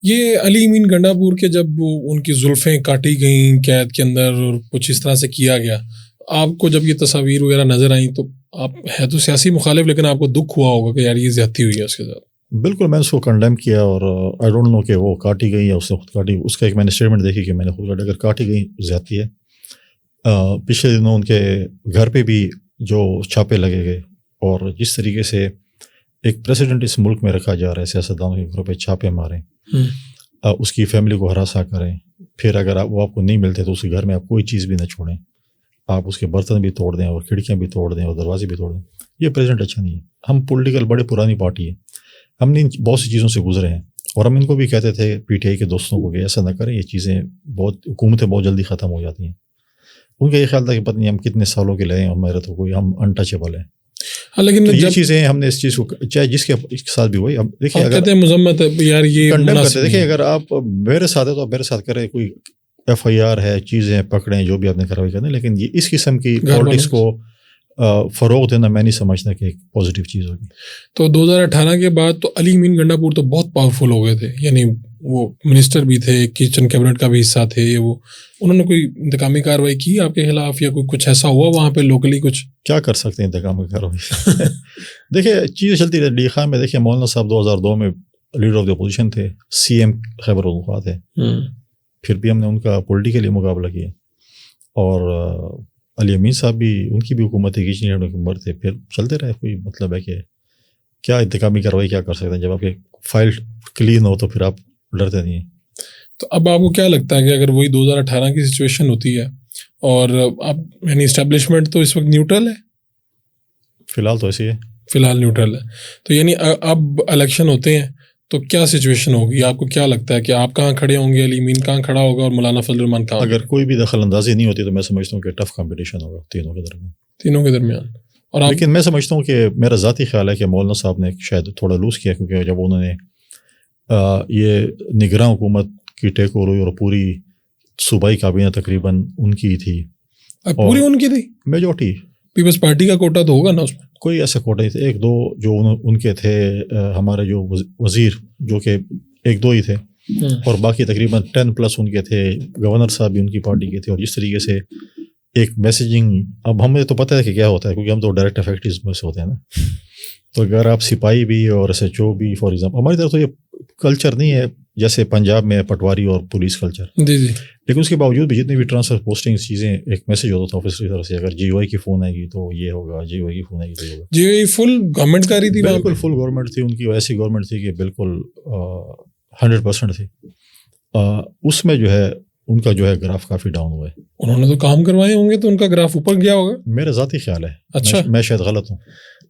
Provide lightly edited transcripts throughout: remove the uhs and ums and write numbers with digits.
یہ علی امین گنڈا پور کے جب ان کی زلفیں کاٹی گئیں قید کے اندر اور کچھ اس طرح سے کیا گیا، آپ کو جب یہ تصاویر وغیرہ نظر آئیں تو آپ ہے تو سیاسی مخالف، لیکن آپ کو دکھ ہوا ہوگا کہ یار یہ زیادتی ہوئی ہے اس کے ساتھ؟ بالکل، میں نے اس کو کنڈیم کیا، اور آئی ڈونٹ نو کہ وہ کاٹی گئی یا اس نے خود کاٹی. اس کا ایک میں نے اسٹیٹمنٹ دیکھی کہ میں نے خود کاٹی. اگر کاٹی گئی زیادتی ہے. پچھلے دنوں ان کے گھر پہ بھی جو چھاپے لگے گئے، اور جس طریقے سے ایک پریسیڈنٹ اس ملک میں رکھا جا رہا ہے، سیاستدانوں کے گھروں پہ چھاپے ماریں، اس کی فیملی کو ہراساں کریں، پھر اگر وہ آپ کو نہیں ملتے تو اس کے گھر میں آپ کوئی چیز بھی نہ چھوڑیں، آپ اس کے برتن بھی توڑ دیں اور کھڑکیاں بھی توڑ دیں اور دروازے بھی توڑ دیں. یہ پریزیڈنٹ اچھا نہیں ہے. ہم پولیٹیکل بڑے پرانی پارٹی ہے، ہم نے بہت سی چیزوں سے گزرے ہیں، اور ہم ان کو بھی کہتے تھے پی ٹی آئی کے دوستوں کو کہ ایسا نہ کریں، یہ چیزیں حکومتیں بہت جلدی ختم ہو جاتی ہیں. ان کا یہ خیال تھا کہ پتہ نہیں ہم کتنے سالوں کے لئے ہیں، ہمارے تو کوئی ہم انٹچیبل ہیں. لیکن تو یہ چیزیں ہم نے اس چیز کو چاہے جس کے ساتھ بھی ہوئی. اب دیکھیں اگر مذمت ہے یار یہ کنڈیم کرتے، دیکھیں اگر آپ میرے ساتھ ہے تو آپ میرے ساتھ کریں، کوئی ایف آئی آر ہے، چیزیں پکڑیں، جو بھی آپ نے کارروائی کرنی، لیکن یہ اس قسم کی پالیٹکس کو فروغ دینا میں نہیں سمجھتا کہ ایک پازیٹیو چیز ہوگی. تو 2018 کے بعد تو علی امین گنڈا پور تو بہت پاورفل ہو گئے تھے، یعنی وہ منسٹر بھی تھے، کچن کیبنٹ کا بھی حصہ تھے. وہ انہوں نے کوئی انتقامی کارروائی کی آپ کے خلاف، یا کوئی کچھ ایسا ہوا وہاں پہ لوکلی؟ کچھ کیا کر سکتے ہیں انتقامی کارروائی؟ دیکھیں چیزیں چلتی رہتی. ڈی خان میں دیکھیں مولانا صاحب 2002 میں لیڈر آف دی اپوزیشن تھے، سی ایم خیبر پختونخوا تھے، پھر بھی ہم نے ان کا پولیٹیکلی مقابلہ کیا. اور علی امین صاحب بھی، ان کی بھی حکومت ہے، کچن کیبنٹ کے ممبر تھے، پھر چلتے رہے. کوئی مطلب ہے کہ کیا انتقامی کارروائی کیا کر سکتے ہیں؟ جب آپ کی فائل کلین ہو تو پھر آپ ڈرتے نہیں ہیں. تو اب آپ کو کیا لگتا ہے کہ اگر وہی 2018 کی سچویشن ہوتی ہے، اور اب یعنی اسٹیبلشمنٹ تو اس وقت نیوٹرل ہے، فی الحال تو ایسے ہی ہے، فی الحال نیوٹرل ہے، تو یعنی اب الیکشن ہوتے ہیں تو کیا سچویشن ہوگی؟ آپ کو کیا لگتا ہے کہ آپ کہاں کھڑے ہوں گے، علی امین کہاں کھڑا ہوگا، اور مولانا فضل الرحمان کہاں؟ اگر کوئی بھی دخل اندازی نہیں ہوتی تو میں سمجھتا ہوں کہ ٹف کمپٹیشن ہوگا تینوں کے درمیان. اور لیکن میں سمجھتا ہوں کہ میرا ذاتی خیال ہے کہ مولانا صاحب نے شاید تھوڑا لوز کیا، کیونکہ جب انہوں نے یہ نگراں حکومت کی ٹیک اوور ہوئی اور پوری صوبائی کابینہ تقریباً ان کی تھی، پوری ان کی تھی، میجورٹی پیپلز پارٹی کا کوٹا تو ہوگا نا اس میں؟ کوئی ایسا کوٹا ہی تھے، ایک دو جو ان کے تھے، ہمارے جو وزیر جو کہ ایک دو ہی تھے، اور باقی تقریباً 10+ ان کے تھے. گورنر صاحب بھی ان کی پارٹی کے تھے. اور جس طریقے سے ایک میسیجنگ، اب ہمیں تو پتہ ہے کہ کیا ہوتا ہے، کیونکہ ہم تو ڈائریکٹ افیکٹوز میں سے ہوتے ہیں نا. تو اگر آپ سپاہی بھی اور ایس ایچ او بھی، فار ایگزامپل ہماری طرف تو یہ کلچر نہیں ہے جیسے پنجاب میں پٹواری اور پولیس کلچر، جی جی، لیکن اس کے باوجود بھی جتنی بھی ٹرانسفر پوسٹنگ چیزیں، ایک میسج ہوتا تھا آفس کی طرف سے، اگر جی او آئی کی فون آئے گی تو یہ ہوگا، جی او آئی کی فون آئے گی تو یہ ہوگا. جی او آئی فل گورنمنٹ کاری تھی، بالکل فل گورنمنٹ تھی ان کی، ایسی گورنمنٹ تھی کہ بالکل 100% تھی. اس میں جو ہے ان کا جو ہے گراف کافی ڈاؤن ہوا ہے. انہوں نے تو کام کروائے ہوں گے تو ان کا گراف اوپر گیا ہوگا. میرا ذاتی خیال ہے، اچھا میں شاید غلط ہوں.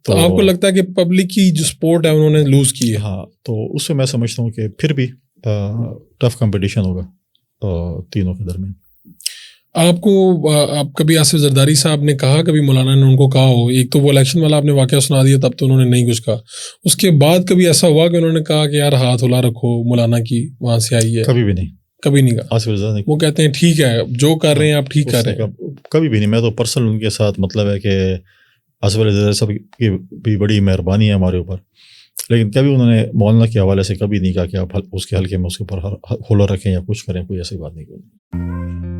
تو آپ کو لگتا ہے کہ پبلک کی جو سپورٹ ہے انہوں نے لوز کی ہے؟ ہاں، تو اس سے میں سمجھتا ہوں کہ پھر بھی ٹف کمپٹیشن ہوگا تینوں کے درمیان. آپ کبھی آصف زرداری صاحب نے کہا، کبھی مولانا نے ان کو کہا ہو؟ ایک تو وہ الیکشن والا آپ نے واقعہ سنا دیا، تب تو انہوں نے نہیں کچھ کہا. اس کے بعد کبھی ایسا ہوا کہ انہوں نے کہا کہ یار ہاتھ ہلا رکھو، مولانا کی وہاں سے آئی ہے؟ کبھی بھی نہیں، کبھی نہیں کہا. آصف زرداری وہ کہتے ہیں ٹھیک ہے جو کر رہے ہیں آپ ٹھیک کر رہے ہیں. کبھی بھی نہیں. میں تو پرسنل ان کے ساتھ مطلب ہے کہ آصف زرداری صاحب کی بھی بڑی مہربانی ہے ہمارے اوپر، لیکن کبھی انہوں نے مولانا کے حوالے سے کبھی نہیں کہا کہ آپ اس کے حلقے میں اس کے اوپر حلہ رکھیں یا کچھ کریں، کوئی ایسی بات نہیں کی.